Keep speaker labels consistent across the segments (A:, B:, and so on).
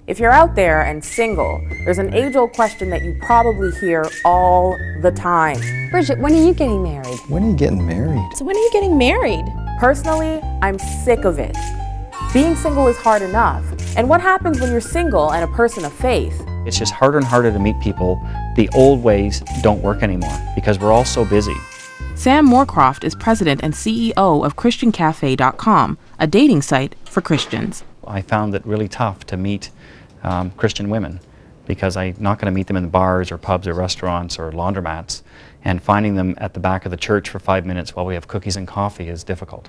A: If you're out there and single, there's an age-old question that you probably hear all the time.
B: Bridget, when are you getting married?
C: When are you getting married?
D: So when are you getting married?
A: Personally, I'm sick of it. Being single is hard enough. And what happens when you're single and a person of faith?
E: It's just harder and harder to meet people. The old ways don't work anymore because we're all so busy.
F: Sam Moorcroft is president and CEO of ChristianCafe.com, a dating site for Christians.
E: I found it really tough to meet Christian women because I'm not going to meet them in bars or pubs or restaurants or laundromats, and finding them at the back of the church for 5 minutes while we have cookies and coffee is difficult.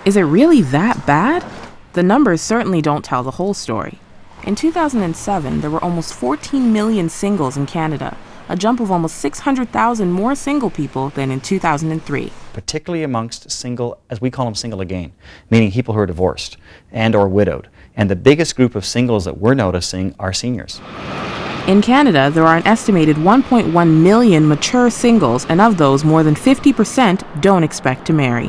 F: Is it really that bad? The numbers certainly don't tell the whole story. In 2007, there were almost 14 million singles in Canada, a jump of almost 600,000 more single people than in 2003.
E: Particularly amongst single, as we call them, single again, meaning people who are divorced and or widowed. And the biggest group of singles that we're noticing are seniors.
F: In Canada, there are an estimated 1.1 million mature singles, and of those, more than 50% don't expect to marry.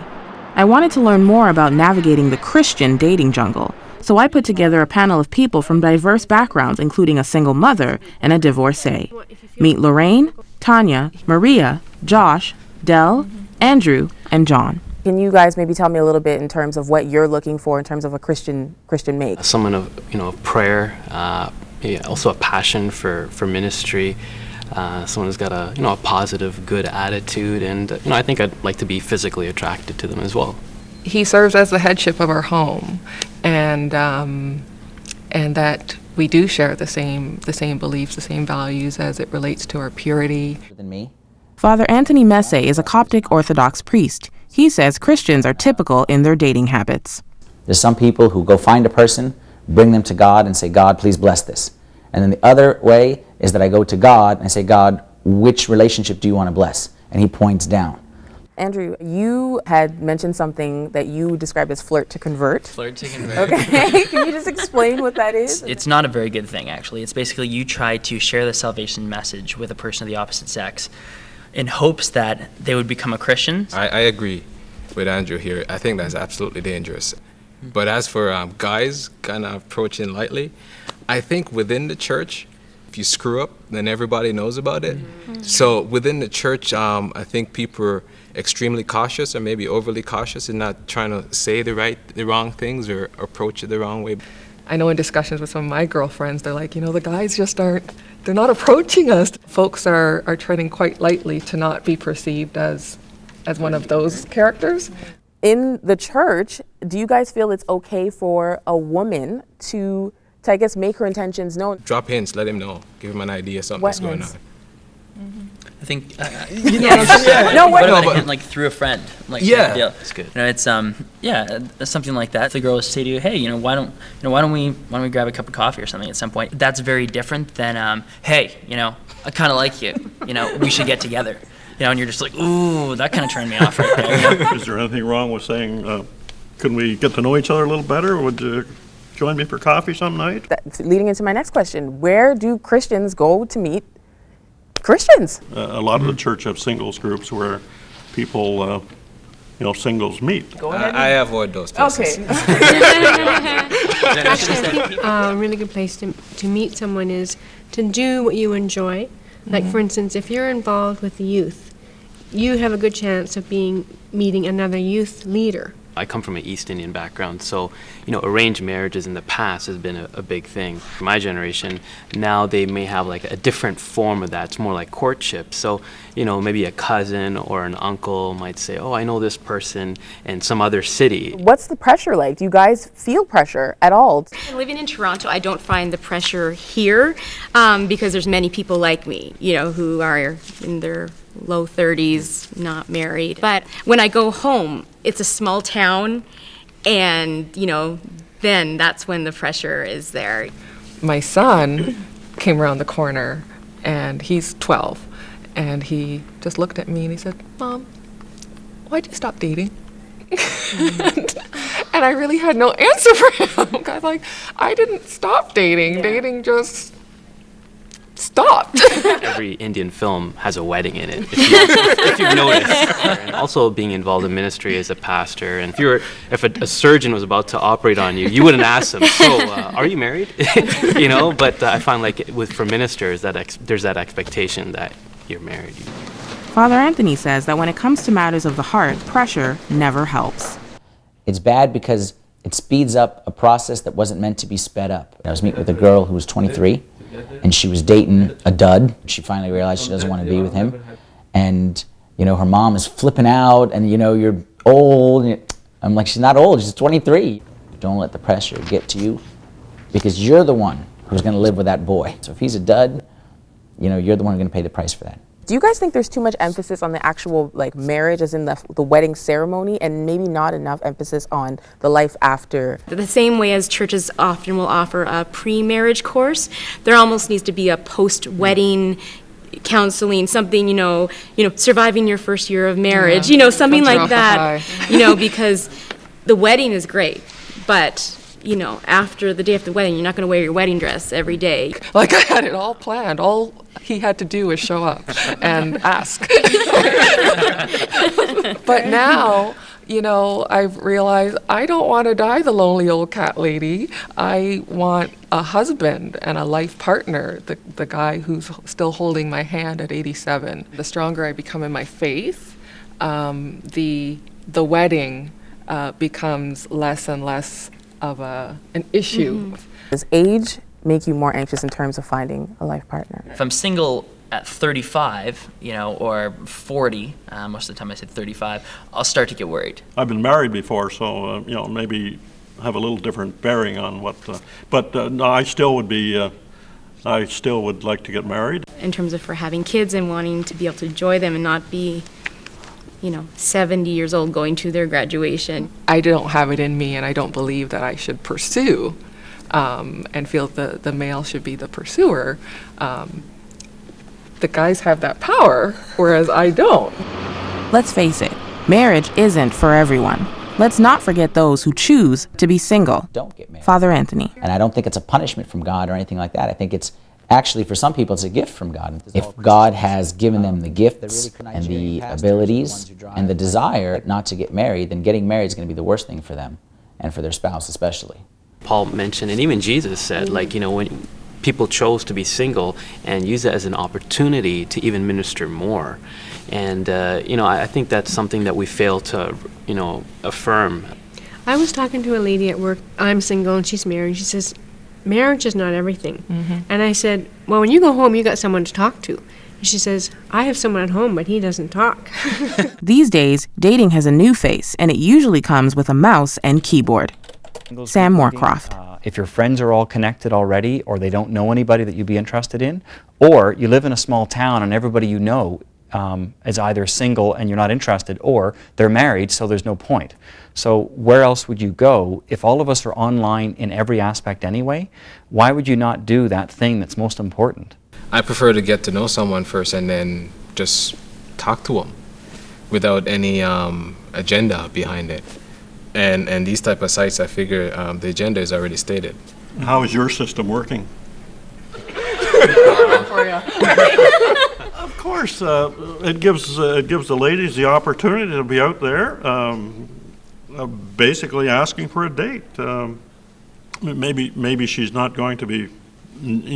F: I wanted to learn more about navigating the Christian dating jungle, so I put together a panel of people from diverse backgrounds, including a single mother and a divorcee. Meet Lorraine, Tanya, Maria, Josh, Del, Andrew, and John.
A: Can you guys maybe tell me a little bit in terms of what you're looking for in terms of a Christian mate?
G: Someone of prayer, also a passion for ministry, someone who's got a positive, good attitude, and I think I'd like to be physically attracted to them as well.
H: He serves as the headship of our home, and that we do share the same beliefs, the same values as it relates to our purity.
F: Father Anthony Messe is a Coptic Orthodox priest. He says Christians are typical in their dating habits.
I: There's some people who go find a person, bring them to God and say, God, please bless this. And then the other way is that I go to God and I say, God, which relationship do you want to bless? And he points down.
A: Andrew, you had mentioned something that you described as flirt to convert.
J: Flirt to convert.
A: Okay, can you just explain what that is?
J: It's not a very good thing, actually. It's basically you try to share the salvation message with a person of the opposite sex in hopes that they would become a Christian.
K: I agree with Andrew here. I think that's absolutely dangerous. But as for guys kind of approaching lightly, I think within the church, if you screw up, then everybody knows about it. Mm-hmm. So within the church, I think people are extremely cautious or maybe overly cautious in not trying to say the wrong things or approach it the wrong way.
H: I know in discussions with some of my girlfriends, they're like, the guys just they're not approaching us. Folks are treading quite lightly to not be perceived as one of those characters.
A: In the church, do you guys feel it's okay for a woman to I guess, make her intentions known?
K: Drop hints, let him know. Give him an idea something's going on.
J: Mm-hmm. I think,
A: but
J: like through a friend, like
K: yeah,
J: deal.
G: That's good.
J: It's something like that. If the girl will say to you, hey, why don't we grab a cup of coffee or something at some point? That's very different than, hey, I kind of like you, we should get together, and you're just like, ooh, that kind of turned me off right there.
L: Is there anything wrong with saying, couldn't we get to know each other a little better? Would you join me for coffee some night?
A: Leading into my next question, where do Christians go to meet Christians?
L: A lot of the church have singles groups where people, singles meet.
K: Go ahead. I avoid those places.
A: Okay.
D: Actually, a really good place to meet someone is to do what you enjoy. Like, for instance, if you're involved with the youth, you have a good chance of meeting another youth leader.
G: I come from an East Indian background, so arranged marriages in the past has been a big thing. For my generation, now they may have like a different form of that. It's more like courtship. So maybe a cousin or an uncle might say, oh, I know this person in some other city.
A: What's the pressure like? Do you guys feel pressure at all?
M: Living in Toronto, I don't find the pressure here because there's many people like me, who are in their low 30s, not married. But when I go home, it's a small town, and then that's when the pressure is there.
H: My son came around the corner, and he's 12, and he just looked at me and he said, Mom, why'd you stop dating? And I really had no answer for him. I didn't stop dating. Yeah. Dating just stopped.
G: Every Indian film has a wedding in it, if you've noticed. And also being involved in ministry as a pastor, and if a surgeon was about to operate on you, you wouldn't ask them, so are you married? You know, but I find like for ministers that there's that expectation that you're married.
F: Father Anthony says that when it comes to matters of the heart, pressure never helps.
I: It's bad because it speeds up a process that wasn't meant to be sped up. I was meeting with a girl who was 23, and she was dating a dud. She finally realized she doesn't want to be with him. And, you know, her mom is flipping out, and, you know, you're old. I'm like, she's not old, she's 23. Don't let the pressure get to you, because you're the one who's going to live with that boy. So if he's a dud, you know, you're the one who's going to pay the price for that.
A: Do you guys think there's too much emphasis on the actual like marriage, as in the wedding ceremony, and maybe not enough emphasis on the life after?
M: The same way as churches often will offer a pre-marriage course, there almost needs to be a post-wedding counseling, something, you know, surviving your first year of marriage, you know, something like that, you know, because the wedding is great, but you know, after the day of the wedding, you're not going to wear your wedding dress every day.
H: Like, I had it all planned. All he had to do was show up and ask. But now, you know, I've realized I don't want to die the lonely old cat lady. I want a husband and a life partner, the guy who's still holding my hand at 87. The stronger I become in my faith, the wedding becomes less and less of an issue.
A: Does age make you more anxious in terms of finding a life partner?
J: If I'm single at 35, you know, or 40, most of the time I said 35, I'll start to get worried.
L: I've been married before, so, you know, maybe have a little different bearing on what, but no, I still would like to get married.
M: In terms of for having kids and wanting to be able to enjoy them and not be, you know, 70 years old going to their graduation.
H: I don't have it in me, and I don't believe that I should pursue and feel the male should be the pursuer. The guys have that power, whereas I don't.
F: Let's face it, marriage isn't for everyone. Let's not forget those who choose to be single.
I: Don't get married.
F: Father Anthony.
I: And I don't think it's a punishment from God or anything like that. I think it's actually, for some people, it's a gift from God. If God has given them the gifts and the abilities and the desire not to get married, then getting married is going to be the worst thing for them and for their spouse especially.
G: Paul mentioned, and even Jesus said, like, you know, when people chose to be single and use it as an opportunity to even minister more. And, you know, I think that's something that we fail to, you know, affirm.
D: I was talking to a lady at work. I'm single and she's married. She says, marriage is not everything. And I said, well, when you go home, you got someone to talk to. And she says, I have someone at home, but he doesn't talk.
F: These days, dating has a new face, and it usually comes with a mouse and keyboard. Sam Moorcroft.
E: If your friends are all connected already, or they don't know anybody that you'd be interested in, or you live in a small town and everybody you know is either single and you're not interested, or they're married, so there's no point. So where else would you go? If all of us are online in every aspect anyway, why would you not do that thing that's most important?
K: I prefer to get to know someone first and then just talk to them without any agenda behind it. And these type of sites, I figure the agenda is already stated.
L: How is your system working? Of course, it gives the ladies the opportunity to be out there, basically asking for a date. Maybe she's not going to be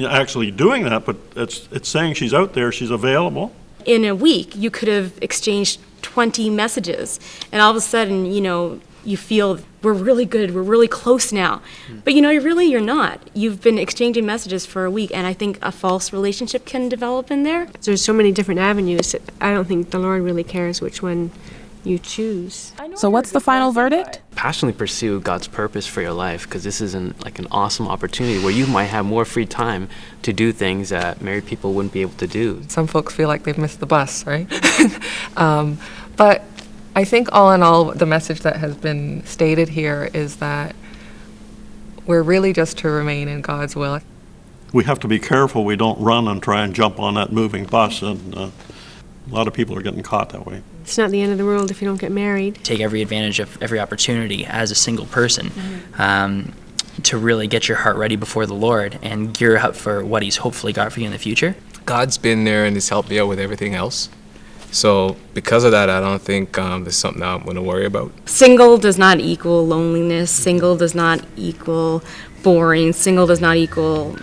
L: actually doing that, but it's saying she's out there, she's available.
M: In a week, you could have exchanged 20 messages, and all of a sudden, you know, you feel we're really good, we're really close now. But you know, you're not. You've been exchanging messages for a week, and I think a false relationship can develop in there.
D: There's so many different avenues that I don't think the Lord really cares which one you choose.
F: So what's the final verdict?
G: Passionately pursue God's purpose for your life, because this is an awesome opportunity where you might have more free time to do things that married people wouldn't be able to do.
H: Some folks feel like they've missed the bus, right? But I think all in all, the message that has been stated here is that we're really just to remain in God's will.
L: We have to be careful we don't run and try and jump on that moving bus, and a lot of people are getting caught that way.
D: It's not the end of the world if you don't get married.
J: Take every advantage of every opportunity as a single person to really get your heart ready before the Lord and gear up for what He's hopefully got for you in the future.
K: God's been there and He's helped me out with everything else. So because of that, I don't think there's something I'm going to worry about.
M: Single does not equal loneliness. Single does not equal boring. Single does not equal,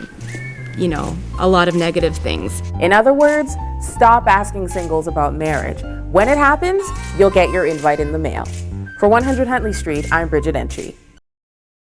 M: you know, a lot of negative things.
A: In other words, stop asking singles about marriage. When it happens, you'll get your invite in the mail. For 100 Huntley Street, I'm Bridget Antwi.